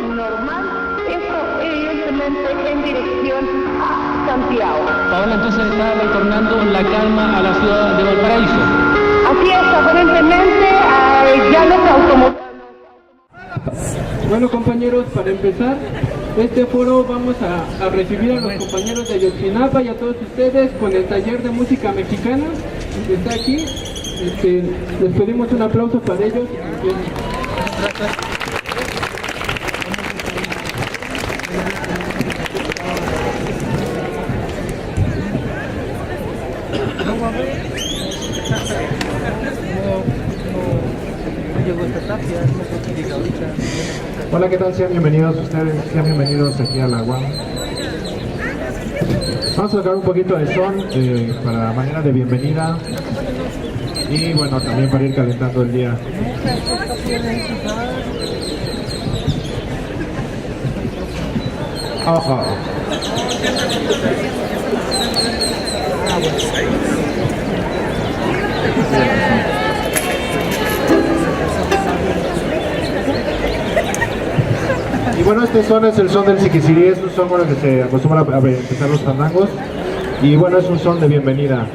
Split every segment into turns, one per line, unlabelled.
normal, esto evidentemente en dirección a Santiago.
Paola, entonces está retornando la calma a la ciudad de Valparaíso.
Así es, aparentemente ya los automotores.
Bueno, compañeros, para empezar este foro vamos a recibir a los compañeros de Ayotzinapa y a todos ustedes con el taller de música mexicana que está aquí. Les pedimos un aplauso para ellos.
Hola, ¿qué tal? Sean bienvenidos ustedes, sean bienvenidos aquí a la UAM. Vamos a tocar un poquito de son para manera de bienvenida y bueno, también para ir calentando el día. Ajá. Y bueno, este son es el son del Siquisirí, es un son con el que se acostumbra a empezar los fandangos. Y bueno, es un son de bienvenida.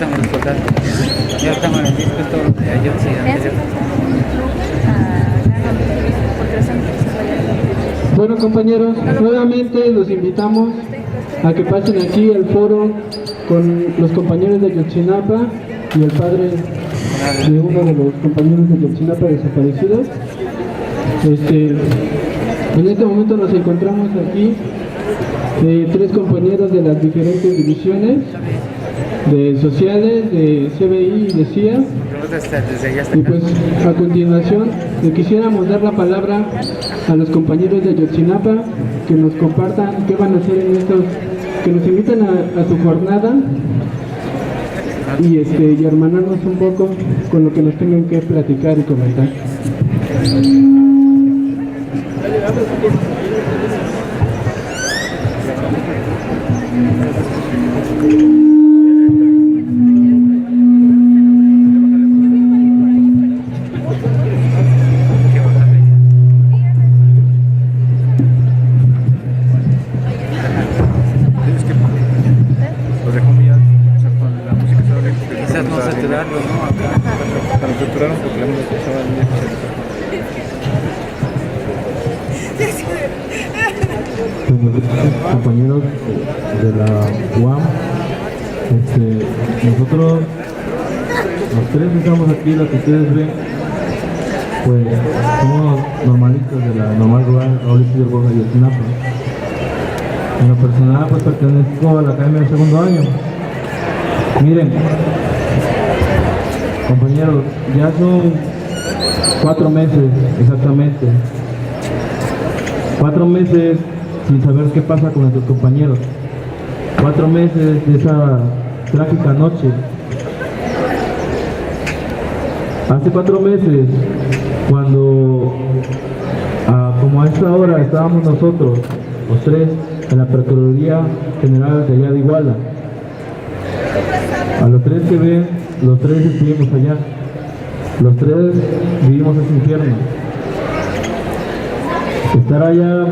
estamos recordando. Y ahora estamos en el disco todo de Ayotzi anterior.
Bueno, compañeros, nuevamente los invitamos a que pasen aquí al foro con los compañeros de Ayotzinapa y el padre de uno de los compañeros de Ayotzinapa desaparecidos. En este momento nos encontramos aquí tres compañeros de las diferentes divisiones de sociales, de CBI y de CIA. Y pues a continuación le quisiéramos dar la palabra a los compañeros de Ayotzinapa que nos compartan qué van a hacer en estos, que nos invitan a su jornada y hermanarnos un poco con lo que nos tengan que platicar y comentar.
Quizás no saturarlo, ¿no? Acá.
Para saturaron porque la música estaba
Compañeros de la UAM, nosotros los tres que estamos aquí, lo que ustedes ven, pues somos normalistas de la normal rural Raúl Isidro Borja y Ayotzinapa. En lo personal pues pertenezco a la academia del segundo año. Miren, compañeros, ya son 4 meses exactamente. 4 meses sin saber qué pasa con nuestros compañeros. 4 meses de esa trágica noche. Hace 4 meses, cuando como a esta hora estábamos nosotros, los tres, en la Procuraduría General de allá de Iguala. A los tres que ven, los tres estuvimos allá. Los tres vivimos ese infierno. Estar allá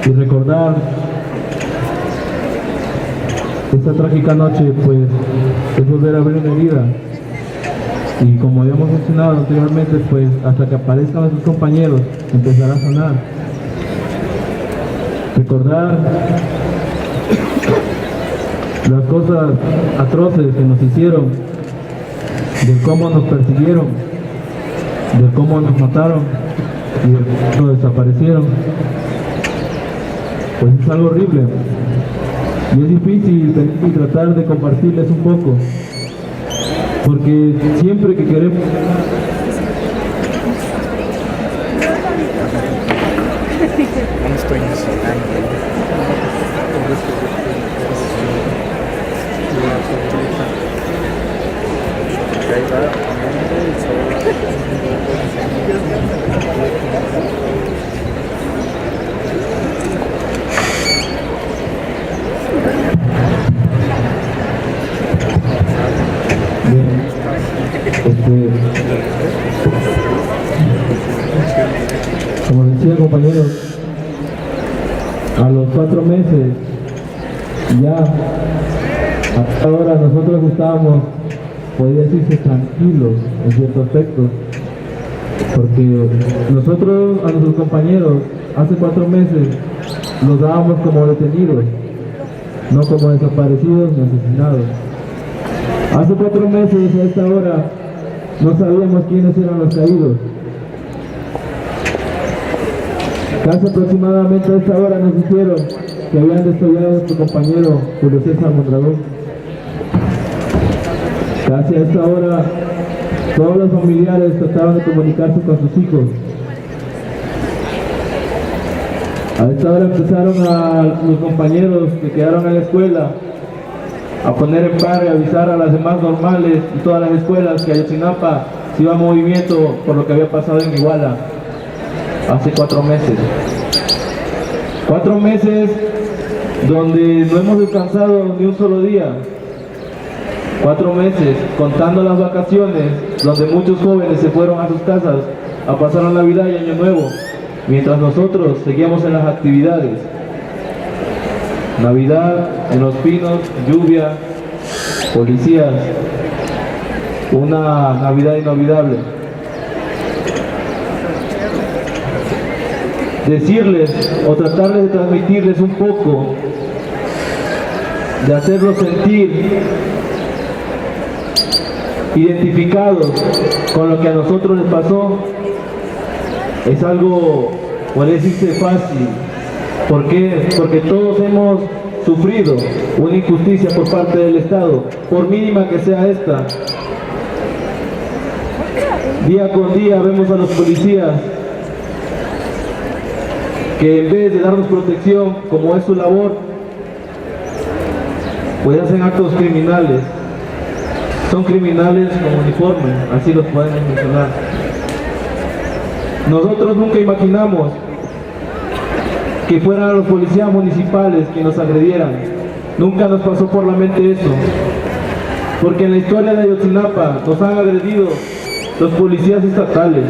y recordar esta trágica noche, pues es volver a ver una herida. Y como habíamos mencionado anteriormente, pues hasta que aparezcan nuestros compañeros empezará a sanar. Recordar las cosas atroces que nos hicieron, de cómo nos persiguieron, de cómo nos mataron y de cómo nos desaparecieron, pues es algo horrible y es difícil tener que tratar de compartirles un poco, porque siempre que queremos
no estoy
como decía, compañeros, a los 4 meses ya hasta ahora nosotros estábamos, podría decirse, tranquilos en ciertos aspectos, porque nosotros a nuestros compañeros hace 4 meses los dábamos como detenidos, no como desaparecidos ni asesinados. Hace 4 meses a esta hora no sabíamos quiénes eran los caídos. Casi aproximadamente a esta hora nos dijeron que habían desollado a nuestro compañero Julio César Mondragón. Casi a esta hora todos los familiares trataban de comunicarse con sus hijos. A esta hora empezaron a los compañeros que quedaron en la escuela a poner en paro y avisar a las demás normales y todas las escuelas que Ayotzinapa se iba a movimiento por lo que había pasado en Iguala hace 4 meses. 4 meses donde no hemos descansado ni un solo día. 4 meses contando las vacaciones, donde muchos jóvenes se fueron a sus casas a pasar la Navidad y Año Nuevo, mientras nosotros seguíamos en las actividades. Navidad, en los pinos, lluvia, policías, una Navidad inolvidable. Decirles o tratarles de transmitirles un poco, de hacerlos sentir identificados con lo que a nosotros les pasó, es algo, puede decirse, fácil. ¿Por qué? Porque todos hemos sufrido una injusticia por parte del Estado, por mínima que sea esta. Día con día vemos a los policías que en vez de darnos protección, como es su labor, pues hacen actos criminales. Son criminales con uniforme, así los podemos mencionar. Nosotros nunca imaginamos que fueran los policías municipales que nos agredieran. Nunca nos pasó por la mente eso, porque en la historia de Ayotzinapa nos han agredido los policías estatales,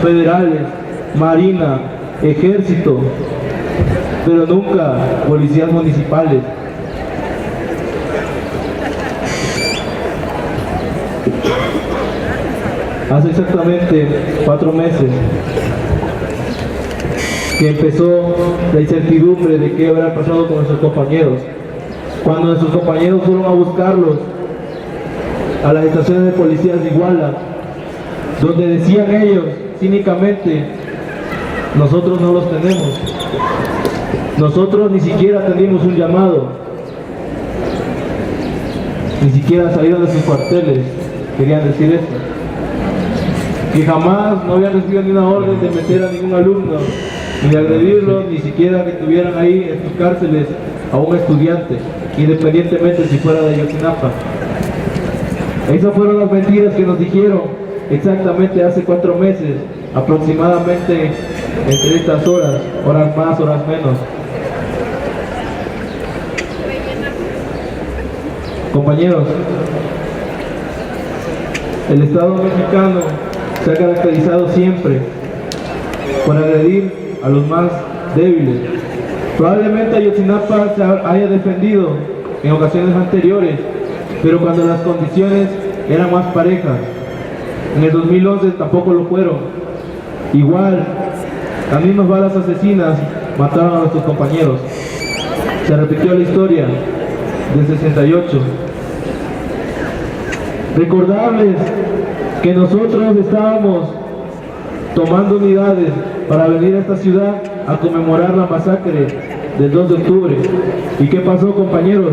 federales, marina, ejército, pero nunca policías municipales. Hace exactamente 4 meses que empezó la incertidumbre de qué habrá pasado con nuestros compañeros. Cuando nuestros compañeros fueron a buscarlos a las estaciones de policías de Iguala, donde decían ellos cínicamente: nosotros no los tenemos, nosotros ni siquiera tenemos un llamado, ni siquiera salieron de sus cuarteles. Querían decir eso, que jamás no habían recibido ni una orden de meter a ningún alumno, ni de agredirlo, ni siquiera que tuvieran ahí en sus cárceles a un estudiante, independientemente si fuera de Ayotzinapa. Esas fueron las mentiras que nos dijeron exactamente hace 4 meses, aproximadamente entre estas horas, horas más, horas menos. Compañeros, el Estado mexicano se ha caracterizado siempre por agredir a los más débiles. Probablemente Ayotzinapa se haya defendido en ocasiones anteriores, pero cuando las condiciones eran más parejas. En el 2011 tampoco lo fueron. Igual, las mismas balas asesinas mataron a nuestros compañeros. Se repitió la historia del 68. Recordarles que nosotros estábamos tomando unidades para venir a esta ciudad a conmemorar la masacre del 2 de octubre. ¿Y qué pasó, compañeros?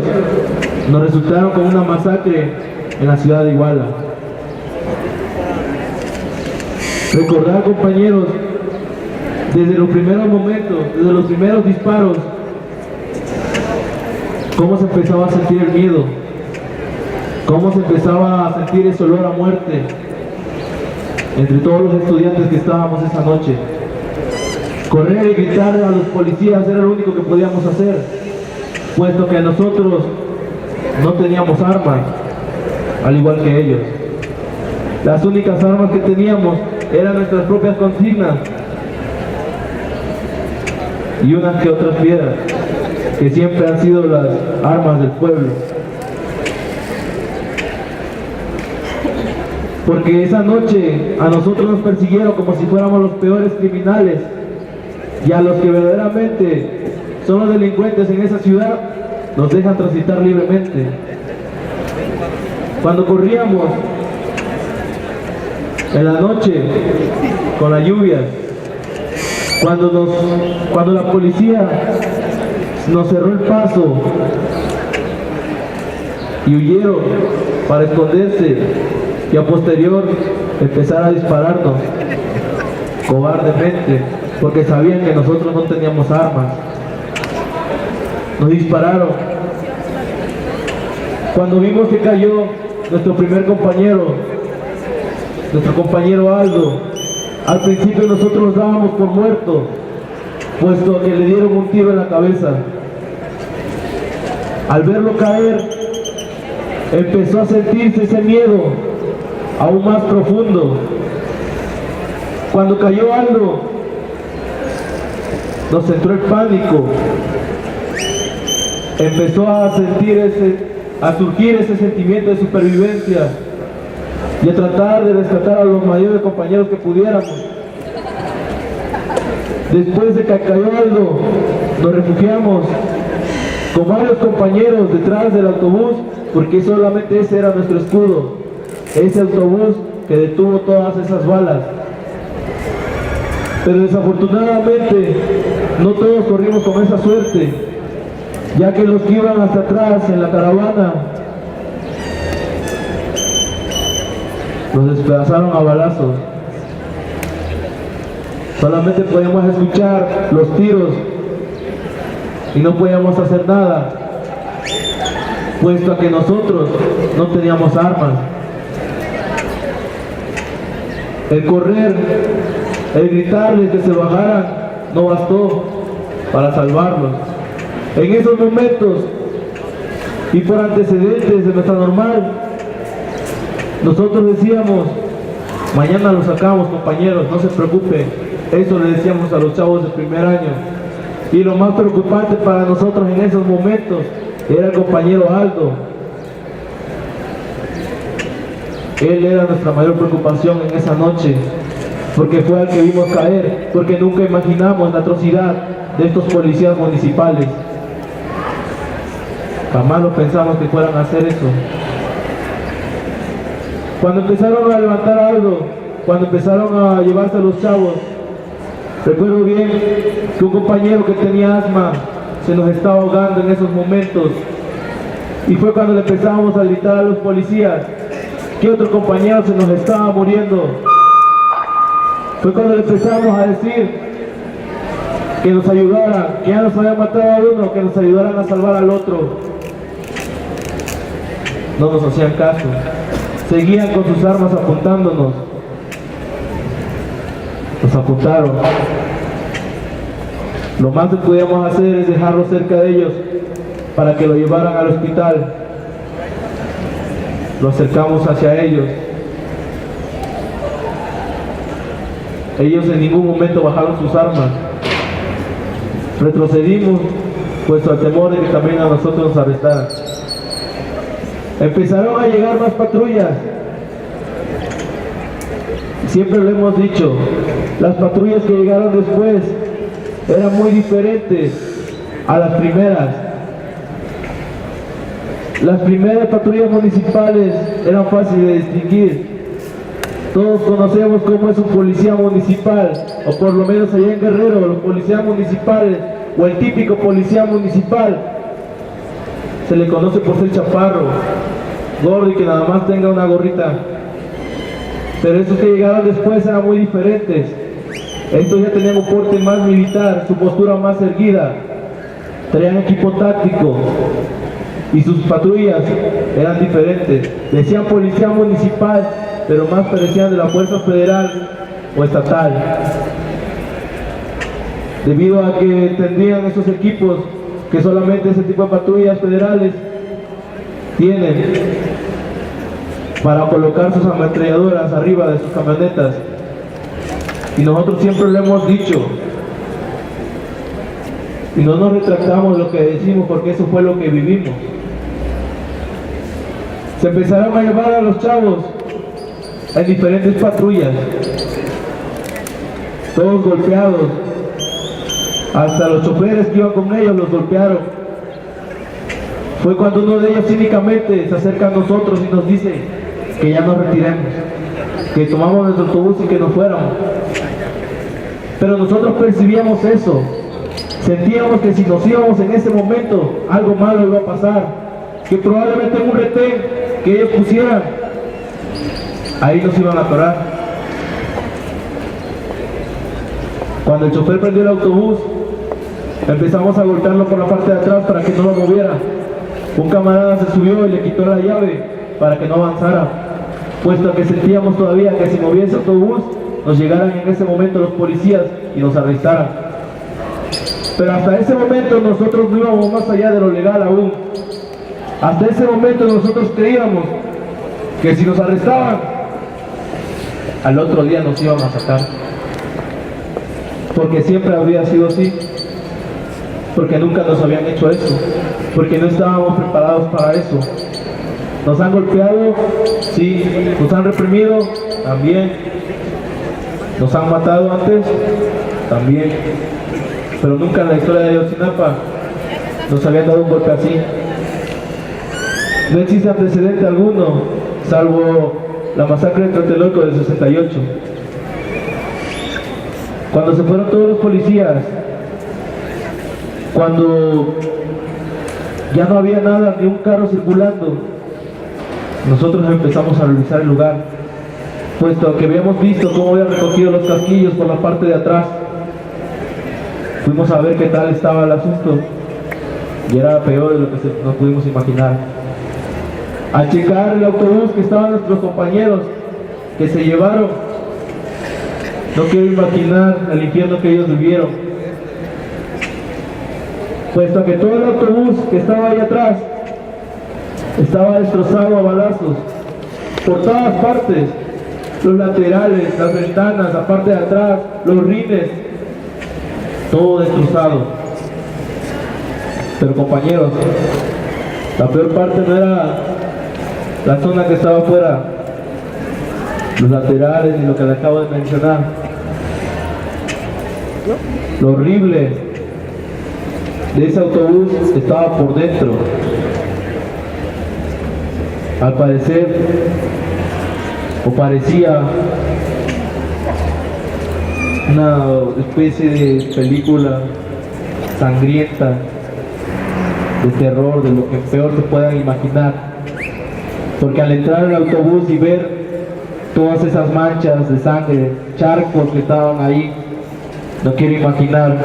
Nos resultaron con una masacre en la ciudad de Iguala. Recordar, compañeros, desde los primeros momentos, desde los primeros disparos, cómo se empezaba a sentir el miedo, cómo se empezaba a sentir ese olor a muerte entre todos los estudiantes que estábamos esa noche. Correr y gritar a los policías era lo único que podíamos hacer, puesto que nosotros no teníamos armas, al igual que ellos. Las únicas armas que teníamos eran nuestras propias consignas y unas que otras piedras, que siempre han sido las armas del pueblo. Porque esa noche a nosotros nos persiguieron como si fuéramos los peores criminales, y a los que verdaderamente son los delincuentes en esa ciudad nos dejan transitar libremente. Cuando corríamos en la noche con la lluvia, cuando la policía nos cerró el paso y huyeron para esconderse y a posterior empezar a dispararnos cobardemente, porque sabían que nosotros no teníamos armas. Nos dispararon. Cuando vimos que cayó nuestro primer compañero, nuestro compañero Aldo, al principio nosotros nos dábamos por muerto, puesto que le dieron un tiro en la cabeza. Al verlo caer, empezó a sentirse ese miedo aún más profundo. Cuando cayó Aldo, nos entró el pánico. Empezó a sentir a surgir ese sentimiento de supervivencia y a tratar de rescatar a los mayores compañeros que pudiéramos. Después de que cayó Aldo, nos refugiamos con varios compañeros detrás del autobús, porque solamente ese era nuestro escudo, ese autobús que detuvo todas esas balas. Pero desafortunadamente no todos corrimos con esa suerte, ya que los que iban hasta atrás en la caravana nos despedazaron a balazos. Solamente podíamos escuchar los tiros y no podíamos hacer nada, puesto a que nosotros no teníamos armas. El correr, el gritarles que se bajaran, no bastó para salvarlos. En esos momentos, y por antecedentes de nuestra normal, nosotros decíamos: mañana lo sacamos, compañeros, no se preocupen. Eso le decíamos a los chavos del primer año. Y lo más preocupante para nosotros en esos momentos era el compañero Aldo. Él era nuestra mayor preocupación en esa noche, porque fue al que vimos caer, porque nunca imaginamos la atrocidad de estos policías municipales. Jamás lo pensamos que fueran a hacer eso. Cuando empezaron a levantar algo, cuando empezaron a llevarse a los chavos, recuerdo bien que un compañero que tenía asma se nos estaba ahogando en esos momentos, y fue cuando le empezamos a gritar a los policías que otro compañero se nos estaba muriendo. Fue cuando le empezamos a decir que nos ayudaran, que ya nos habían matado a uno, que nos ayudaran a salvar al otro. No nos hacían caso, seguían con sus armas apuntándonos. Nos apuntaron. Lo más que podíamos hacer es dejarlo cerca de ellos para que lo llevaran al hospital. Lo acercamos hacia ellos. Ellos en ningún momento bajaron sus armas. Retrocedimos, puesto al temor de que también a nosotros nos arrestaran. Empezaron a llegar más patrullas. Siempre lo hemos dicho, las patrullas que llegaron después eran muy diferentes a las primeras. Las primeras patrullas municipales eran fáciles de distinguir. Todos conocemos cómo es un policía municipal, o por lo menos allá en Guerrero, los policías municipales, o el típico policía municipal, se le conoce por ser chaparro, gordo y que nada más tenga una gorrita. Pero esos que llegaron después eran muy diferentes. Estos ya tenían un porte más militar, su postura más erguida, traían equipo táctico y sus patrullas eran diferentes. Decían policía municipal, pero más parecían de la fuerza federal o estatal, debido a que tendrían esos equipos que solamente ese tipo de patrullas federales tienen para colocar sus ametralladoras arriba de sus camionetas. Y nosotros siempre lo hemos dicho y no nos retractamos de lo que decimos, porque eso fue lo que vivimos. Se empezaron a llevar a los chavos en diferentes patrullas, todos golpeados, hasta los choferes que iban con ellos los golpearon. Fue cuando uno de ellos cínicamente se acerca a nosotros y nos dice que ya nos retiremos, que tomamos nuestro autobús y que nos fuéramos. Pero nosotros percibíamos eso, sentíamos que si nos íbamos en ese momento, algo malo iba a pasar, que probablemente en un retén que ellos pusieran, ahí nos iban a atorar. Cuando el chofer prendió el autobús, empezamos a golpearlo por la parte de atrás para que no lo moviera. Un camarada se subió y le quitó la llave para que no avanzara, puesto que sentíamos todavía que si movía ese autobús, nos llegaran en ese momento los policías y nos arrestaran. Pero hasta ese momento nosotros no íbamos más allá de lo legal aún. Hasta ese momento nosotros creíamos que si nos arrestaban, al otro día nos iban a sacar. Porque siempre había sido así. Porque nunca nos habían hecho eso. Porque no estábamos preparados para eso. Nos han golpeado, sí. Nos han reprimido, también. Nos han matado antes, también. Pero nunca en la historia de Ayotzinapa nos habían dado un golpe así. No existe antecedente alguno, salvo la masacre de Tlatelolco del 68. Cuando se fueron todos los policías, cuando ya no había nada, ni un carro circulando, nosotros empezamos a revisar el lugar, puesto que habíamos visto cómo habían recogido los casquillos por la parte de atrás. Fuimos a ver qué tal estaba el asunto y era peor de lo que nos pudimos imaginar. Al checar el autobús que estaban nuestros compañeros que se llevaron, no quiero imaginar el infierno que ellos vivieron, puesto que todo el autobús que estaba ahí atrás estaba destrozado a balazos por todas partes, los laterales, las ventanas, la parte de atrás, los rines, todo destrozado. Pero compañeros, la peor parte no era la zona que estaba afuera, los laterales y lo que le acabo de mencionar. Lo horrible de ese autobús estaba por dentro. Al parecer, o parecía, una especie de película sangrienta, de terror, de lo que peor se puedan imaginar. Porque al entrar al autobús y ver todas esas manchas de sangre, charcos que estaban ahí, no quiero imaginar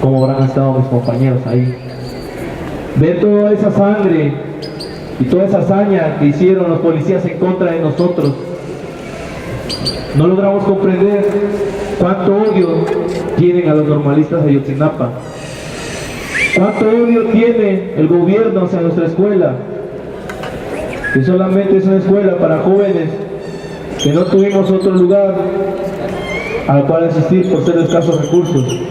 cómo habrán estado mis compañeros ahí. Ver toda esa sangre y toda esa hazaña que hicieron los policías en contra de nosotros, no logramos comprender cuánto odio tienen a los normalistas de Ayotzinapa, cuánto odio tiene el gobierno hacia nuestra escuela, que solamente es una escuela para jóvenes que no tuvimos otro lugar al cual asistir por ser de escasos recursos.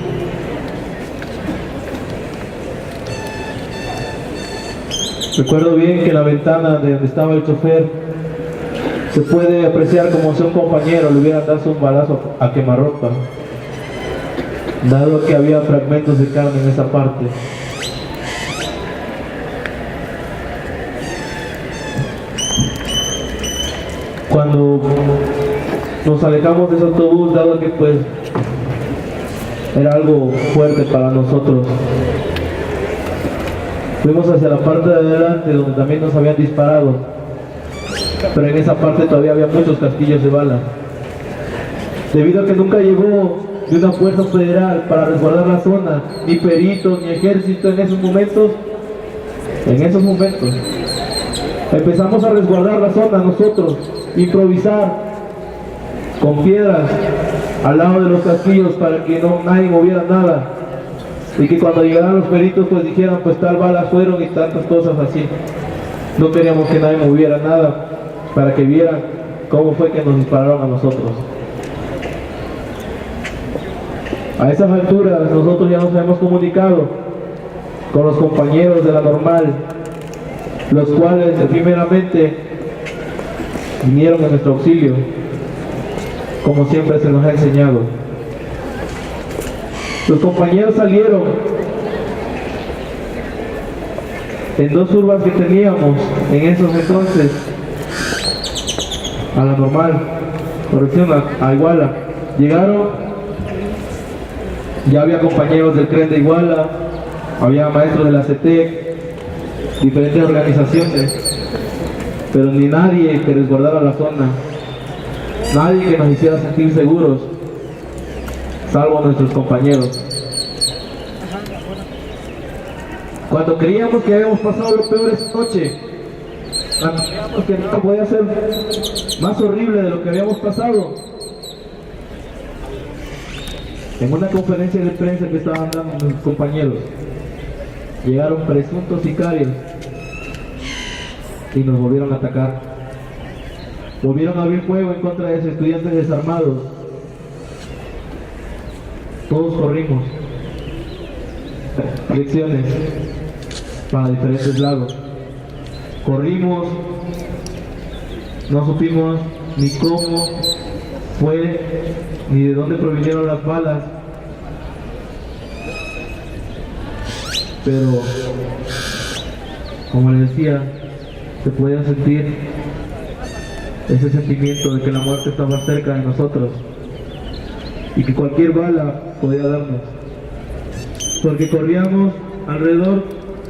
Recuerdo bien que en la ventana de donde estaba el chofer se puede apreciar como si un compañero le hubiera dado un balazo a quemarropa, dado que había fragmentos de carne en esa parte. Cuando nos alejamos de ese autobús, dado que pues era algo fuerte para nosotros, fuimos hacia la parte de adelante donde también nos habían disparado, pero en esa parte todavía había muchos casquillos de bala. Debido a que nunca llegó de una fuerza federal para resguardar la zona, ni peritos, ni ejército en esos momentos, empezamos a resguardar la zona nosotros, improvisar con piedras al lado de los casquillos para que nadie moviera nada, y que cuando llegaran los peritos pues dijeran pues tal balas fueron y tantas cosas así. No queríamos que nadie moviera nada para que vieran cómo fue que nos dispararon a nosotros. A esas alturas nosotros ya nos habíamos comunicado con los compañeros de la normal, los cuales primeramente vinieron a nuestro auxilio, como siempre se nos ha enseñado. Los compañeros salieron en dos urbas que teníamos en esos entonces, a la normal, corrección, a Iguala. Llegaron, ya había compañeros del CREN de Iguala, había maestros de la CETEC, diferentes organizaciones, pero ni nadie que resguardara la zona, nadie que nos hiciera sentir seguros, salvo nuestros compañeros. Cuando creíamos que habíamos pasado lo peor esa noche, cuando creíamos que no podía ser más horrible de lo que habíamos pasado, en una conferencia de prensa que estaban dando nuestros compañeros, llegaron presuntos sicarios y nos volvieron a atacar. Volvieron a abrir fuego en contra de esos estudiantes desarmados. Todos corrimos. Direcciones para diferentes lados. Corrimos, no supimos ni cómo fue, ni de dónde provinieron las balas, pero como les decía, se podía sentir ese sentimiento de que la muerte estaba cerca de nosotros y que cualquier bala podía darnos, porque corríamos alrededor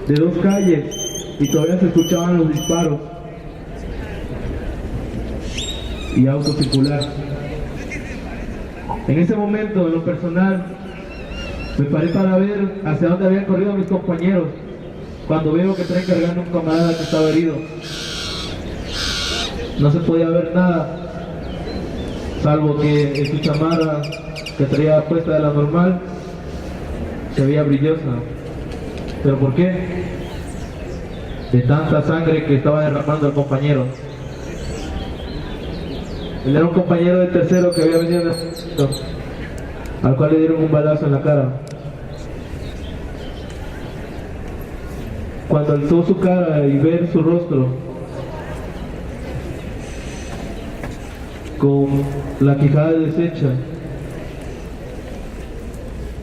de 2 calles y todavía se escuchaban los disparos y autos circular. En ese momento, en lo personal, me paré para ver hacia dónde habían corrido mis compañeros, cuando veo que traen cargando un camarada que estaba herido. No se podía ver nada, salvo que en su chamarra que traía puesta de la normal se veía brillosa. ¿Pero por qué? De tanta sangre que estaba derramando el compañero. Él era un compañero de tercero que había venido al cual le dieron un balazo en la cara. Cuando alzó su cara y ver su rostro con la quijada deshecha,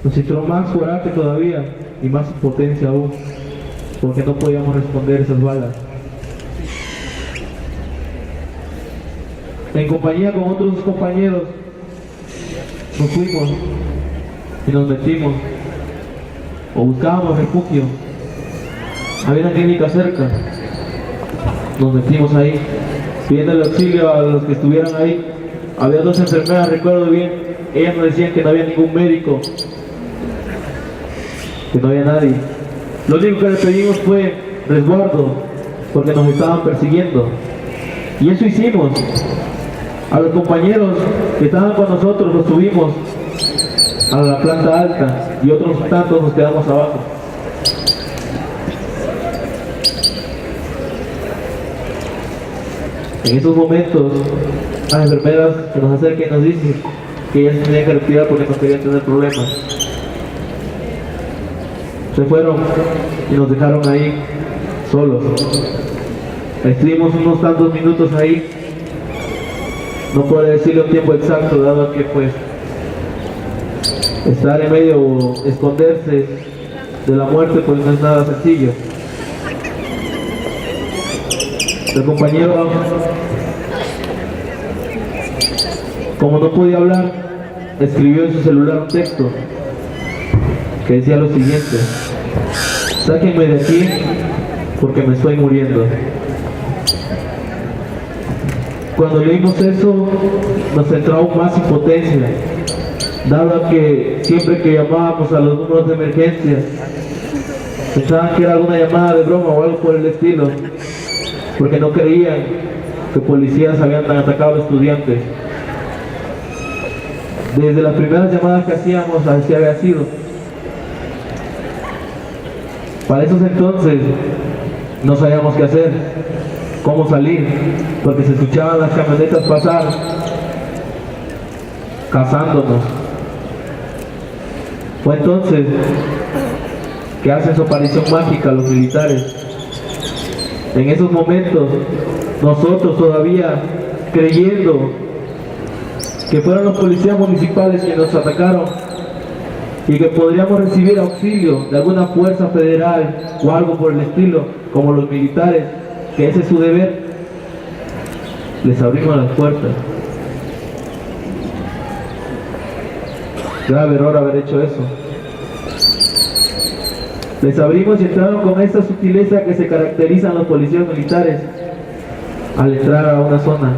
nos entró más coraje todavía y más impotencia aún, porque no podíamos responder esas balas. En compañía con otros compañeros nos fuimos y nos metimos o buscábamos refugio. Había una clínica cerca, nos metimos ahí pidiendo el auxilio a los que estuvieran ahí. Había 2 enfermeras, recuerdo bien, ellas nos decían que no había ningún médico, que no había nadie. Lo único que le pedimos fue resguardo, porque nos estaban persiguiendo, y eso hicimos. A los compañeros que estaban con nosotros los subimos a la planta alta y otros tantos nos quedamos abajo. En esos momentos, las enfermeras se nos acercan y nos dicen que ellas se tenían que retirar porque no querían tener problemas. Se fueron y nos dejaron ahí solos. Estuvimos unos tantos minutos ahí. No puedo decirle un tiempo exacto, dado que pues estar en medio o esconderse de la muerte pues no es nada sencillo. El compañero, como no podía hablar, escribió en su celular un texto que decía lo siguiente: sáquenme de aquí porque me estoy muriendo. Cuando leímos eso, nos entró aún más impotencia, dado que siempre que llamábamos a los números de emergencia, pensaban que era alguna llamada de broma o algo por el estilo, porque no creían que policías habían atacado a los estudiantes. Desde las primeras llamadas que hacíamos, así había sido. Para esos entonces, no sabíamos qué hacer, cómo salir, porque se escuchaban las camionetas pasar, cazándonos. Fue entonces que hacen su aparición mágica los militares. En esos momentos, nosotros todavía creyendo que fueron los policías municipales que nos atacaron y que podríamos recibir auxilio de alguna fuerza federal o algo por el estilo, como los militares, que ese es su deber, les abrimos las puertas. Grave error haber hecho eso. Les abrimos y entraron con esa sutileza que se caracterizan los policías militares al entrar a una zona,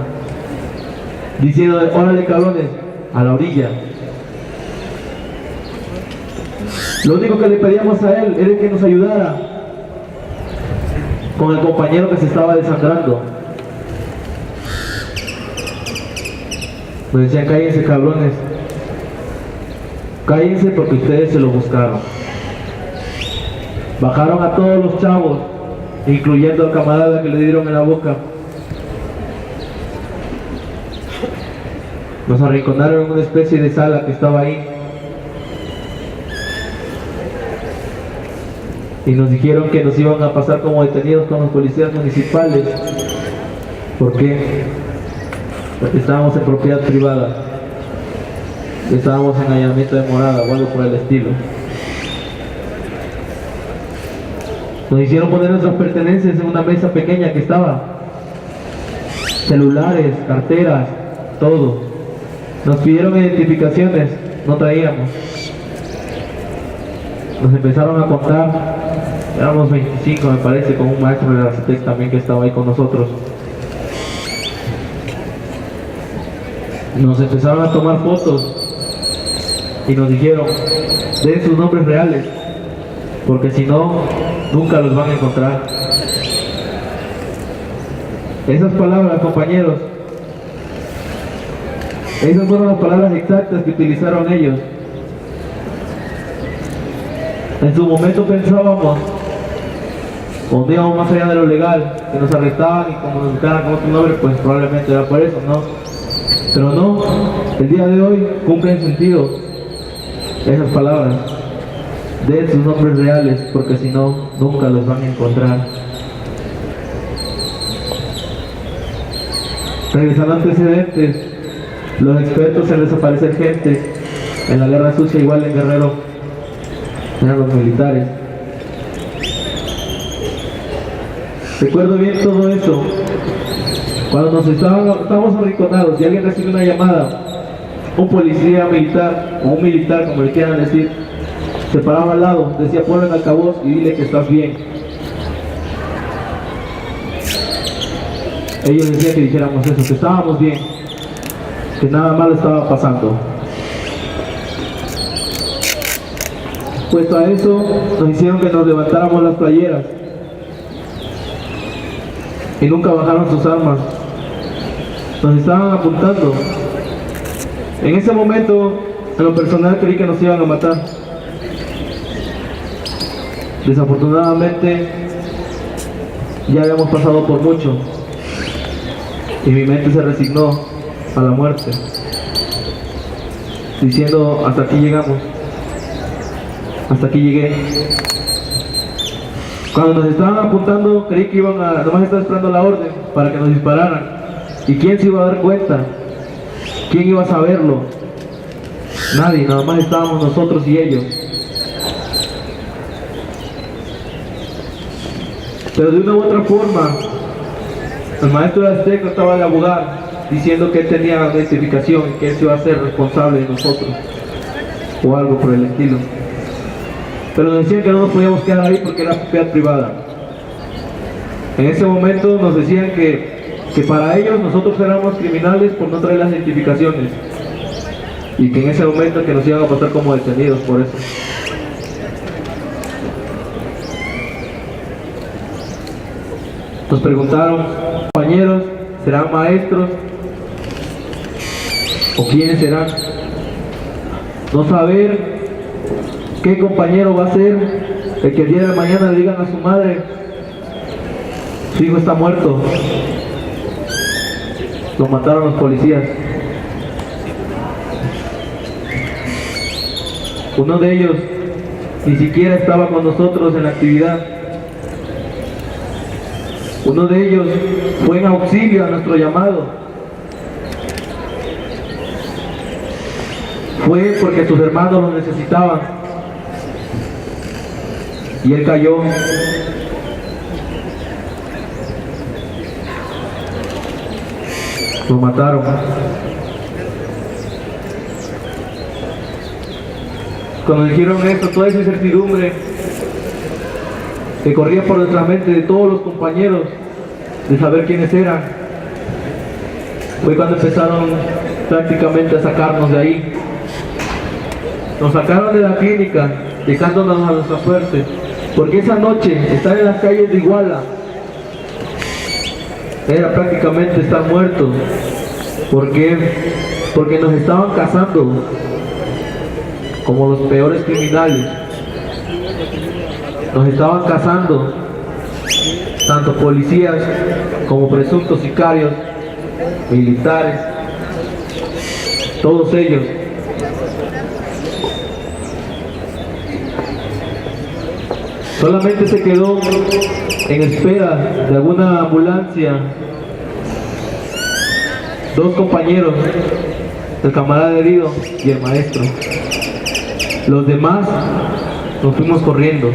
diciendo: órale cabrones, a la orilla. Lo único que le pedíamos a él era que nos ayudara con el compañero que se estaba desangrando. Nos decían: cállense cabrones, cállense porque ustedes se lo buscaron. Bajaron a todos los chavos, incluyendo al camarada que le dieron en la boca. Nos arrinconaron en una especie de sala que estaba ahí. y nos dijeron que nos iban a pasar como detenidos con los policías municipales. ¿Por qué? Porque estábamos en propiedad privada, estábamos en allanamiento de morada o algo por el estilo. Nos hicieron poner nuestras pertenencias en una mesa pequeña que estaba, celulares, carteras, todo. Nos pidieron identificaciones, no traíamos. Nos empezaron a contar, éramos 25 me parece, con un maestro de la CETEC también que estaba ahí con nosotros. Nos empezaron a tomar fotos y nos dijeron, den sus nombres reales, porque si no, nunca los van a encontrar. Esas palabras, compañeros, esas fueron las palabras exactas que utilizaron ellos. En su momento pensábamos, cuando íbamos más allá de lo legal, que nos arrestaban y como nos buscaran con otro nombre, pues probablemente era por eso, ¿no? Pero no, el día de hoy cumplen sentido esas palabras. Den sus nombres reales, porque si no, nunca los van a encontrar. Regresando a antecedentes, los expertos en desaparecer gente en la guerra sucia, igual en Guerrero, eran los militares. Recuerdo bien todo eso. Cuando estábamos arrinconados y alguien recibe una llamada, un policía militar o un militar, como le quieran decir, se paraba al lado, decía: ponle en altavoz y dile que estás bien. Ellos decían que dijéramos eso, que estábamos bien, que nada malo estaba pasando. Puesto a eso, nos hicieron que nos levantáramos las playeras y nunca bajaron sus armas. Nos estaban apuntando. En ese momento, en lo personal, creí que nos iban a matar. Desafortunadamente, ya habíamos pasado por mucho y mi mente se resignó a la muerte, diciendo: hasta aquí llegamos, hasta aquí llegué. Cuando nos estaban apuntando, creí que iban a, nomás estaba esperando la orden para que nos dispararan. ¿Y quién se iba a dar cuenta? ¿Quién iba a saberlo? Nadie, nada más estábamos nosotros y ellos. Pero de una u otra forma, el maestro de Aztec trataba de abogar, diciendo que él tenía una identificación y que él se iba a ser responsable de nosotros, o algo por el estilo. Pero nos decían que no nos podíamos quedar ahí porque era propiedad privada. En ese momento nos decían que para ellos nosotros éramos criminales por no traer las identificaciones, y que en ese momento que nos iban a pasar como detenidos por eso. Nos preguntaron: compañeros, ¿serán maestros? ¿O quiénes serán? No saber qué compañero va a ser el que el día de mañana le digan a su madre: su hijo está muerto, lo mataron los policías. Uno de ellos ni siquiera estaba con nosotros en la actividad. Uno de ellos fue en auxilio a nuestro llamado. Fue porque sus hermanos lo necesitaban. Y él cayó. Lo mataron. Cuando dijeron esto, toda esa incertidumbre que corría por nuestra mente de todos los compañeros de saber quiénes eran, fue cuando empezaron prácticamente a sacarnos de ahí. Nos sacaron de la clínica, dejándonos a nuestra suerte, porque esa noche estar en las calles de Iguala era prácticamente estar muertos. ¿Por qué? Porque nos estaban cazando como los peores criminales. Nos estaban cazando tanto policías como presuntos sicarios, militares, todos ellos. Solamente se quedó en espera de alguna ambulancia 2 compañeros, el camarada herido y el maestro. Los demás nos fuimos corriendo.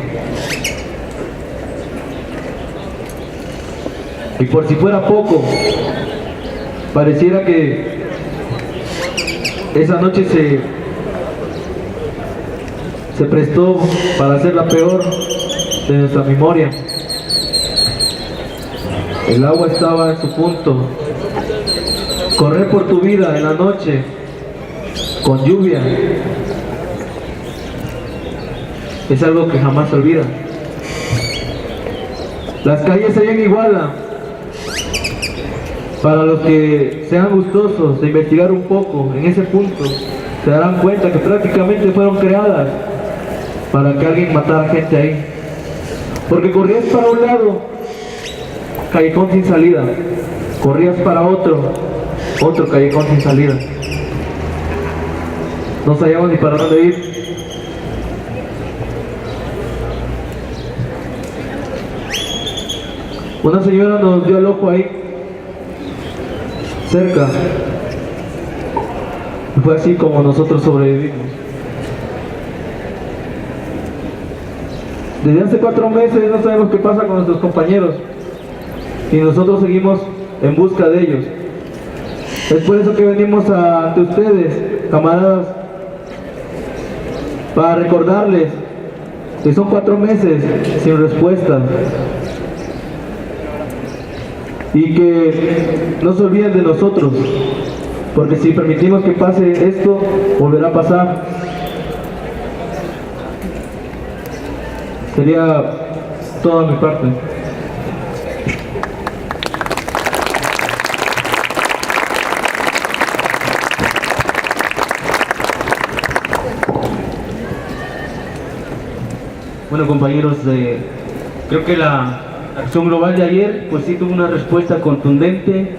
Y por si fuera poco, pareciera que esa noche se prestó para hacer la peor de nuestra memoria. El agua estaba en su punto. Correr por tu vida en la noche, con lluvia, es algo que jamás se olvida. Las calles allá en Iguala, para los que sean gustosos de investigar un poco en ese punto, se darán cuenta que prácticamente fueron creadas para que alguien matara gente ahí. Porque corrías para un lado, callejón sin salida. Corrías para otro callejón sin salida. No sabíamos ni para dónde ir. Una señora nos dio el ojo ahí, cerca. Y fue así como nosotros sobrevivimos. Desde hace 4 meses no sabemos qué pasa con nuestros compañeros. Y nosotros seguimos en busca de ellos. Es por eso que venimos ante ustedes, camaradas, para recordarles que son 4 meses sin respuesta. Y que no se olviden de nosotros, porque si permitimos que pase esto, volverá a pasar. Sería toda mi parte. Bueno, compañeros, creo que la acción global de ayer pues sí tuvo una respuesta contundente.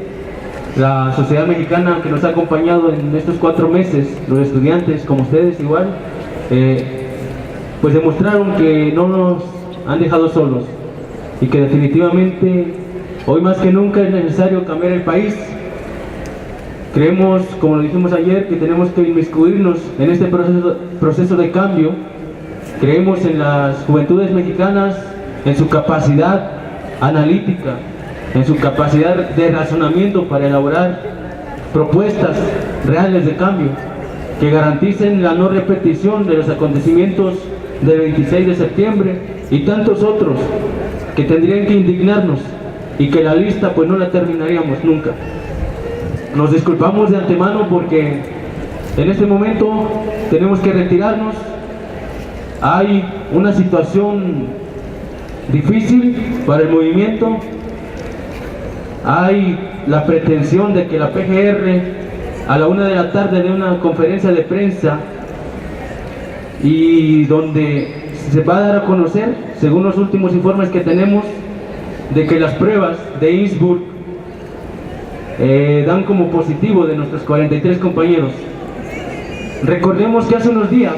La sociedad mexicana que nos ha acompañado en estos 4 meses, los estudiantes como ustedes igual, pues demostraron que no nos han dejado solos y que definitivamente hoy más que nunca es necesario cambiar el país. Creemos, como lo dijimos ayer, que tenemos que inmiscuirnos en este proceso de cambio. Creemos en las juventudes mexicanas, en su capacidad analítica, en su capacidad de razonamiento para elaborar propuestas reales de cambio que garanticen la no repetición de los acontecimientos del 26 de septiembre y tantos otros que tendrían que indignarnos y que la lista pues no la terminaríamos nunca. Nos disculpamos de antemano porque en este momento tenemos que retirarnos. Hay una situación difícil para el movimiento. Hay la pretensión de que la PGR a la 1 de la tarde dé una conferencia de prensa y donde se va a dar a conocer, según los últimos informes que tenemos, de que las pruebas de Innsbruck dan como positivo de nuestros 43 compañeros. Recordemos que hace unos días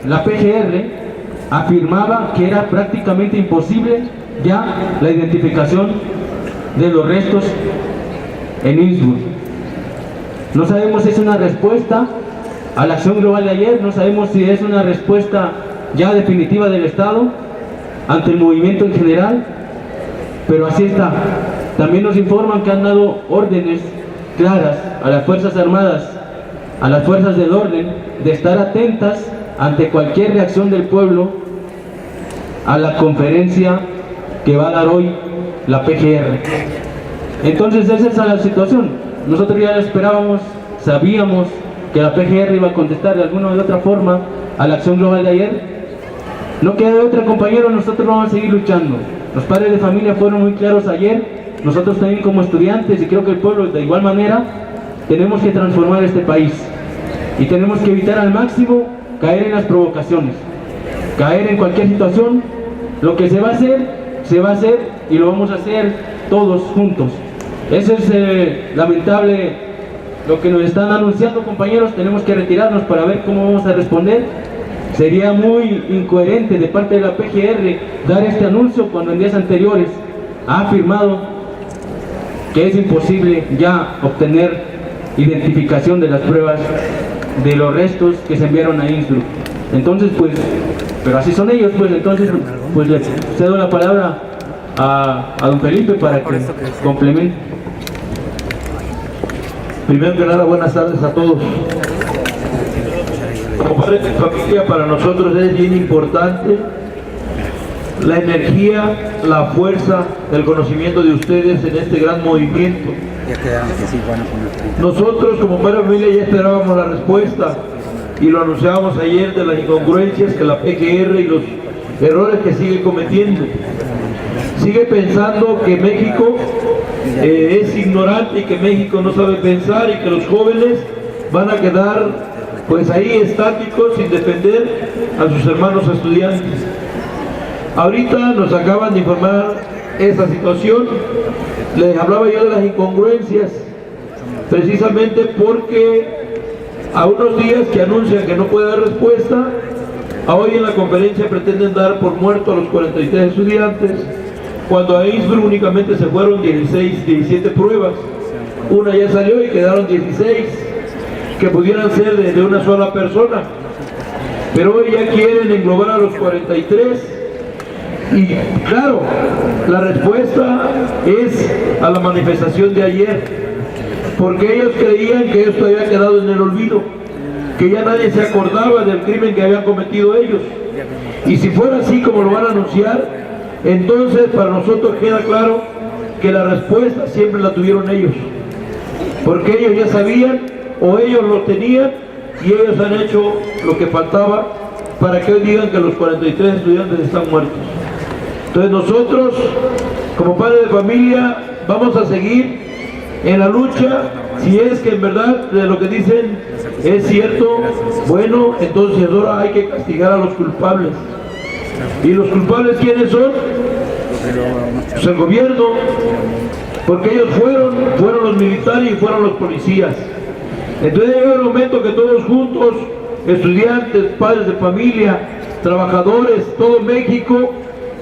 la PGR afirmaba que era prácticamente imposible ya la identificación de los restos en Innsbruck. No sabemos si es una respuesta a la acción global de ayer, no sabemos si es una respuesta ya definitiva del Estado ante el movimiento en general, pero así está. También nos informan que han dado órdenes claras a las Fuerzas Armadas, a las fuerzas del orden, de estar atentas ante cualquier reacción del pueblo a la conferencia que va a dar hoy la PGR. Entonces esa es la situación. Nosotros ya la esperábamos, sabíamos que la PGR iba a contestar de alguna u otra forma a la acción global de ayer. No queda de otra, compañeros, nosotros vamos a seguir luchando. Los padres de familia fueron muy claros ayer, nosotros también como estudiantes y creo que el pueblo de igual manera, tenemos que transformar este país y tenemos que evitar al máximo caer en las provocaciones, caer en cualquier situación. Lo que se va a hacer y lo vamos a hacer todos juntos. Eso es lamentable lo que nos están anunciando, compañeros. Tenemos que retirarnos para ver cómo vamos a responder. sería muy incoherente de parte de la PGR dar este anuncio cuando en días anteriores ha afirmado que es imposible ya obtener identificación de las pruebas de los restos que se enviaron a INSRU. Entonces, pues, pero así son ellos, pues, entonces, pues le cedo la palabra a don Felipe para que complemente.
Primero que nada, buenas tardes a todos. Como padres de familia, para nosotros es bien importante la energía, la fuerza, el conocimiento de ustedes en este gran movimiento.
Ya quedaron que sí van a poner 30.
Nosotros como padres de familia ya esperábamos la respuesta y lo anunciábamos ayer de las incongruencias que la PGR y los errores que sigue cometiendo. Sigue pensando que México es ignorante y que México no sabe pensar y que los jóvenes van a quedar pues ahí estáticos sin defender a sus hermanos estudiantes. Ahorita nos acaban de informar esta situación. Les hablaba yo de las incongruencias precisamente porque a unos días que anuncian que no puede dar respuesta, a hoy en la conferencia pretenden dar por muerto a los 43 estudiantes, cuando a INSRU únicamente se fueron 17 pruebas. Una ya salió y quedaron 16 que pudieran ser de una sola persona, pero hoy ya quieren englobar a los 43 y claro, la respuesta es a la manifestación de ayer, porque ellos creían que esto había quedado en el olvido, que ya nadie se acordaba del crimen que habían cometido ellos, y si fuera así como lo van a anunciar, entonces para nosotros queda claro que la respuesta siempre la tuvieron ellos, porque ellos ya sabían o ellos lo tenían y ellos han hecho lo que faltaba para que hoy digan que los 43 estudiantes están muertos. Entonces nosotros como padres de familia vamos a seguir en la lucha. Si es que en verdad de lo que dicen es cierto, bueno, entonces ahora hay que castigar a los culpables. ¿Y los culpables quiénes son? Pues el gobierno, porque ellos fueron los militares y fueron los policías. Entonces llega el momento que todos juntos, estudiantes, padres de familia, trabajadores, todo México,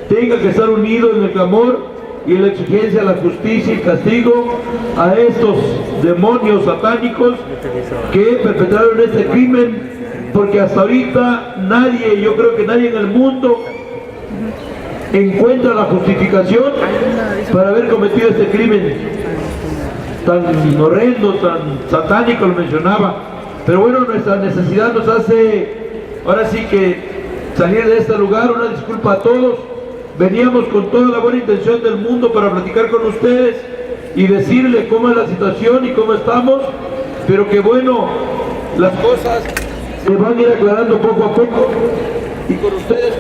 tenga que estar unidos en el clamor y en la exigencia de la justicia y castigo a estos demonios satánicos que perpetraron este crimen, porque hasta ahorita nadie, yo creo que nadie en el mundo encuentra la justificación para haber cometido este crimen tan horrendo, tan satánico, lo mencionaba. Pero bueno, nuestra necesidad nos hace ahora sí que salir de este lugar. Una disculpa a todos. Veníamos con toda la buena intención del mundo para platicar con ustedes y decirles cómo es la situación y cómo estamos, pero que bueno, las cosas se van a ir aclarando poco a poco y con ustedes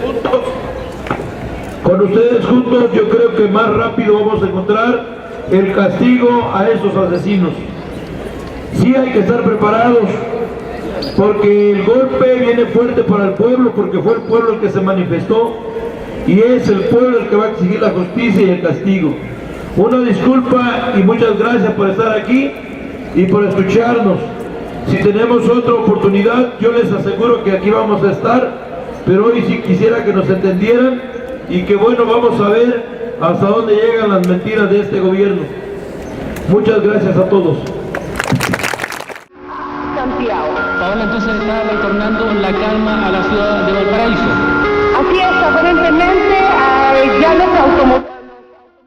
juntos yo creo que más rápido vamos a encontrar el castigo a estos asesinos. Sí hay que estar preparados porque el golpe viene fuerte para el pueblo, porque fue el pueblo el que se manifestó y es el pueblo el que va a exigir la justicia y el castigo. Una disculpa y muchas gracias por estar aquí y por escucharnos. Si tenemos otra oportunidad, yo les aseguro que aquí vamos a estar, pero hoy sí quisiera que nos entendieran y que bueno, vamos a ver hasta dónde llegan las mentiras de este gobierno. Muchas gracias a todos.
Santiago.
Paola entonces está retornando la calma a la ciudad de Valparaíso.
Así es, aparentemente ya los automóviles